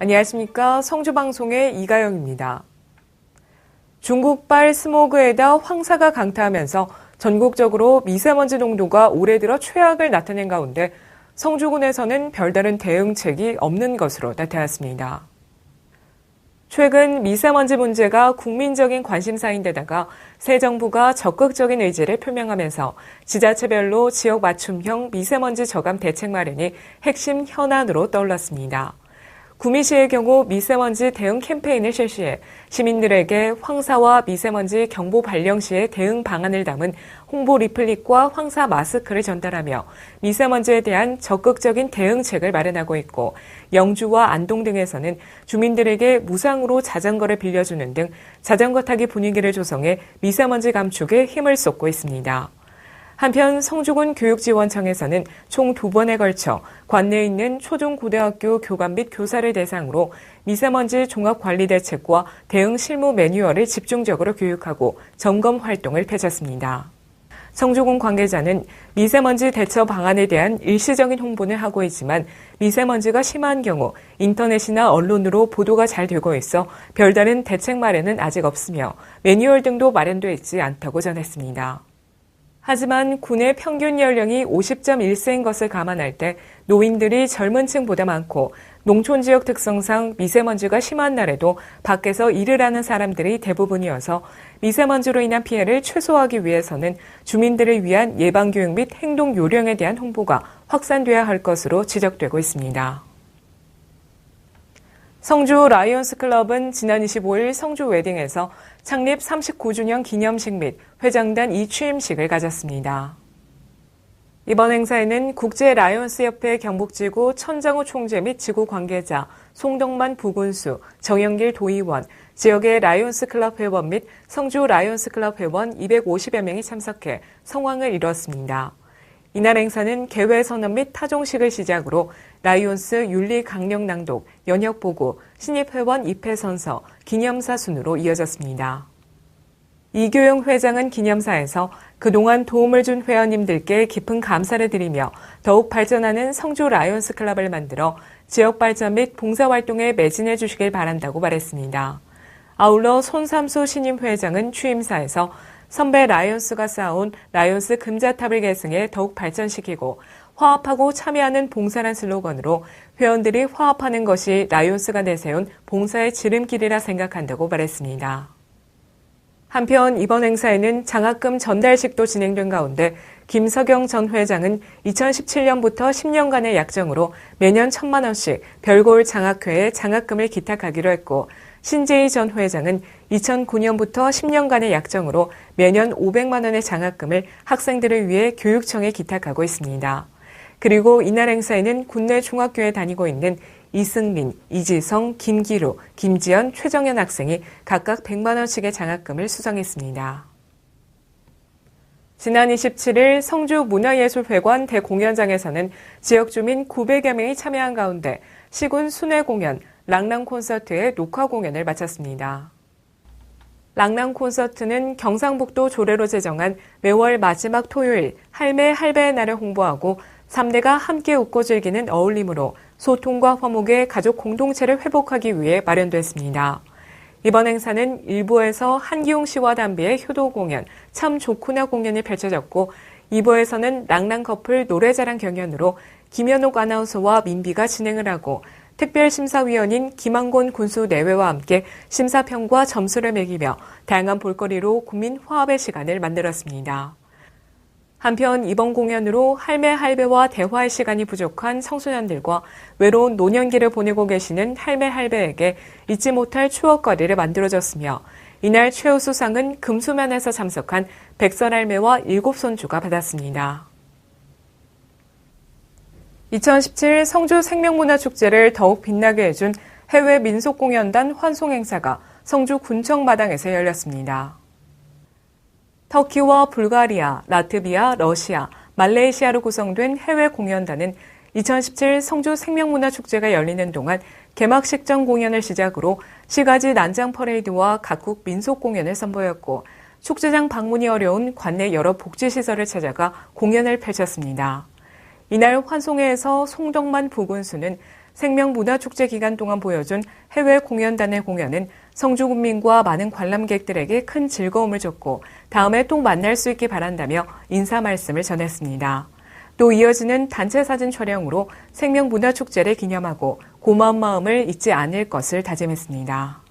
안녕하십니까. 성주방송의 이가영입니다. 중국발 스모그에다 황사가 강타하면서 전국적으로 미세먼지 농도가 올해 들어 최악을 나타낸 가운데 성주군에서는 별다른 대응책이 없는 것으로 나타났습니다. 최근 미세먼지 문제가 국민적인 관심사인데다가 새 정부가 적극적인 의지를 표명하면서 지자체별로 지역 맞춤형 미세먼지 저감 대책 마련이 핵심 현안으로 떠올랐습니다. 구미시의 경우 미세먼지 대응 캠페인을 실시해 시민들에게 황사와 미세먼지 경보 발령 시의 대응 방안을 담은 홍보 리플릿과 황사 마스크를 전달하며 미세먼지에 대한 적극적인 대응책을 마련하고 있고, 영주와 안동 등에서는 주민들에게 무상으로 자전거를 빌려주는 등 자전거 타기 분위기를 조성해 미세먼지 감축에 힘을 쏟고 있습니다. 한편 성주군 교육지원청에서는 총 2번에 걸쳐 관내에 있는 초중고등학교 교관 및 교사를 대상으로 미세먼지 종합관리대책과 대응 실무 매뉴얼을 집중적으로 교육하고 점검 활동을 펼쳤습니다. 성주군 관계자는 미세먼지 대처 방안에 대한 일시적인 홍보는 하고 있지만 미세먼지가 심한 경우 인터넷이나 언론으로 보도가 잘 되고 있어 별다른 대책 마련은 아직 없으며 매뉴얼 등도 마련돼 있지 않다고 전했습니다. 하지만 군의 평균 연령이 50.1세인 것을 감안할 때 노인들이 젊은 층보다 많고 농촌 지역 특성상 미세먼지가 심한 날에도 밖에서 일을 하는 사람들이 대부분이어서 미세먼지로 인한 피해를 최소화하기 위해서는 주민들을 위한 예방교육 및 행동 요령에 대한 홍보가 확산돼야 할 것으로 지적되고 있습니다. 성주 라이온스 클럽은 지난 25일 성주 웨딩에서 창립 39주년 기념식 및 회장단 2취임식을 가졌습니다. 이번 행사에는 국제 라이온스 협회 경북지구 천장호 총재 및 지구 관계자, 송덕만 부군수, 정영길 도의원, 지역의 라이온스 클럽 회원 및 성주 라이온스 클럽 회원 250여 명이 참석해 성황을 이뤘습니다. 이날 행사는 개회 선언 및 타종식을 시작으로 라이온스 윤리 강령 낭독, 연역 보고, 신입회원 입회 선서, 기념사 순으로 이어졌습니다. 이교영 회장은 기념사에서 그동안 도움을 준 회원님들께 깊은 감사를 드리며 더욱 발전하는 성주 라이온스 클럽을 만들어 지역 발전 및 봉사활동에 매진해 주시길 바란다고 말했습니다. 아울러 손삼수 신임 회장은 취임사에서 선배 라이온스가 쌓아온 라이온스 금자탑을 계승해 더욱 발전시키고 화합하고 참여하는 봉사란 슬로건으로 회원들이 화합하는 것이 라이온스가 내세운 봉사의 지름길이라 생각한다고 말했습니다. 한편 이번 행사에는 장학금 전달식도 진행된 가운데 김석영 전 회장은 2017년부터 10년간의 약정으로 매년 1,000만 원씩 별고을 장학회에 장학금을 기탁하기로 했고, 신재희 전 회장은 2009년부터 10년간의 약정으로 매년 500만 원의 장학금을 학생들을 위해 교육청에 기탁하고 있습니다. 그리고 이날 행사에는 군내 중학교에 다니고 있는 이승민, 이지성, 김기루, 김지연, 최정현 학생이 각각 100만 원씩의 장학금을 수상했습니다. 지난 27일 성주 문화예술회관 대공연장에서는 지역 주민 900여 명이 참여한 가운데 시군 순회 공연, 랑랑 콘서트의 녹화 공연을 마쳤습니다. 랑랑 콘서트는 경상북도 조례로 제정한 매월 마지막 토요일 할매 할배의 날을 홍보하고 3대가 함께 웃고 즐기는 어울림으로 소통과 화목의 가족 공동체를 회복하기 위해 마련됐습니다. 이번 행사는 일부에서 한기용 씨와 담비의 효도 공연, 참 좋구나 공연이 펼쳐졌고, 2부에서는 랑랑 커플 노래자랑 경연으로 김현옥 아나운서와 민비가 진행을 하고, 특별심사위원인 김한곤 군수 내외와 함께 심사평과 점수를 매기며 다양한 볼거리로 국민 화합의 시간을 만들었습니다. 한편 이번 공연으로 할매 할배와 대화할 시간이 부족한 청소년들과 외로운 노년기를 보내고 계시는 할매 할배에게 잊지 못할 추억거리를 만들어줬으며, 이날 최우수상은 금수면에서 참석한 백설할매와 7손주가 받았습니다. 2017 성주 생명문화축제를 더욱 빛나게 해준 해외 민속공연단 환송행사가 성주 군청마당에서 열렸습니다. 터키와 불가리아, 라트비아, 러시아, 말레이시아로 구성된 해외 공연단은 2017 성주 생명문화축제가 열리는 동안 개막식 전 공연을 시작으로 시가지 난장 퍼레이드와 각국 민속 공연을 선보였고, 축제장 방문이 어려운 관내 여러 복지시설을 찾아가 공연을 펼쳤습니다. 이날 환송회에서 송덕만 부군수는 생명문화축제 기간 동안 보여준 해외 공연단의 공연은 성주군민과 많은 관람객들에게 큰 즐거움을 줬고 다음에 또 만날 수 있길 바란다며 인사 말씀을 전했습니다. 또 이어지는 단체 사진 촬영으로 생명문화축제를 기념하고 고마운 마음을 잊지 않을 것을 다짐했습니다.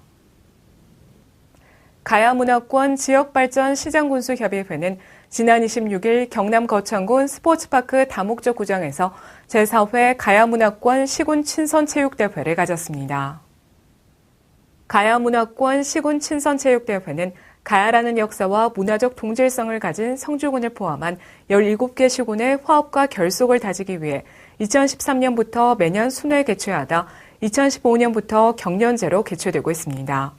가야문화권 지역발전시장군수협의회는 지난 26일 경남 거창군 스포츠파크 다목적 구장에서 제4회 가야문화권 시군 친선체육대회를 가졌습니다. 가야문화권 시군 친선체육대회는 가야라는 역사와 문화적 동질성을 가진 성주군을 포함한 17개 시군의 화합과 결속을 다지기 위해 2013년부터 매년 순회 개최하다 2015년부터 경년제로 개최되고 있습니다.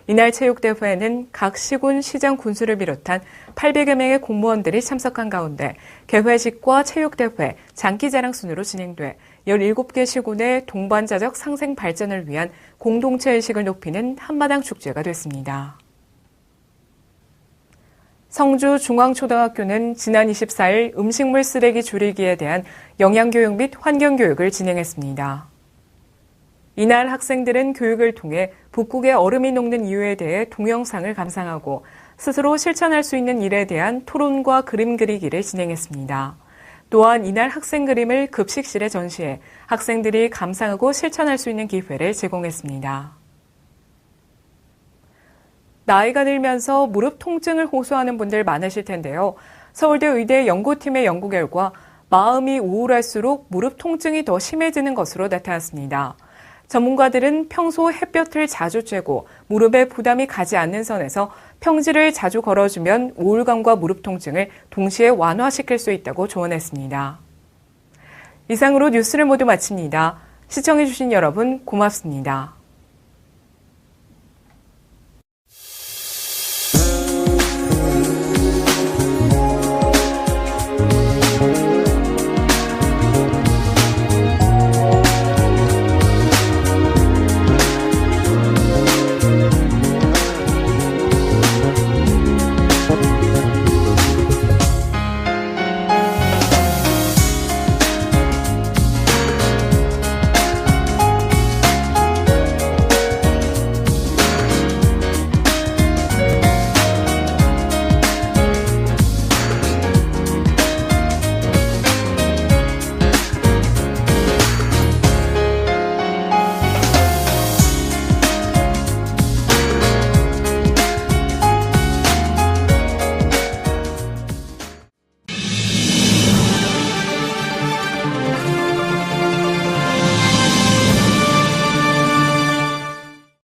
이날 체육대회에는 각 시군 시장 군수를 비롯한 800여 명의 공무원들이 참석한 가운데 개회식과 체육대회, 장기자랑 순으로 진행돼 17개 시군의 동반자적 상생 발전을 위한 공동체의식을 높이는 한마당 축제가 됐습니다. 성주중앙초등학교는 지난 24일 음식물 쓰레기 줄이기에 대한 영양교육 및 환경교육을 진행했습니다. 이날 학생들은 교육을 통해 북극에 얼음이 녹는 이유에 대해 동영상을 감상하고 스스로 실천할 수 있는 일에 대한 토론과 그림 그리기를 진행했습니다. 또한 이날 학생 그림을 급식실에 전시해 학생들이 감상하고 실천할 수 있는 기회를 제공했습니다. 나이가 들면서 무릎 통증을 호소하는 분들 많으실 텐데요. 서울대 의대 연구팀의 연구 결과 마음이 우울할수록 무릎 통증이 더 심해지는 것으로 나타났습니다. 전문가들은 평소 햇볕을 자주 쬐고 무릎에 부담이 가지 않는 선에서 평지를 자주 걸어주면 우울감과 무릎 통증을 동시에 완화시킬 수 있다고 조언했습니다. 이상으로 뉴스를 모두 마칩니다. 시청해주신 여러분 고맙습니다.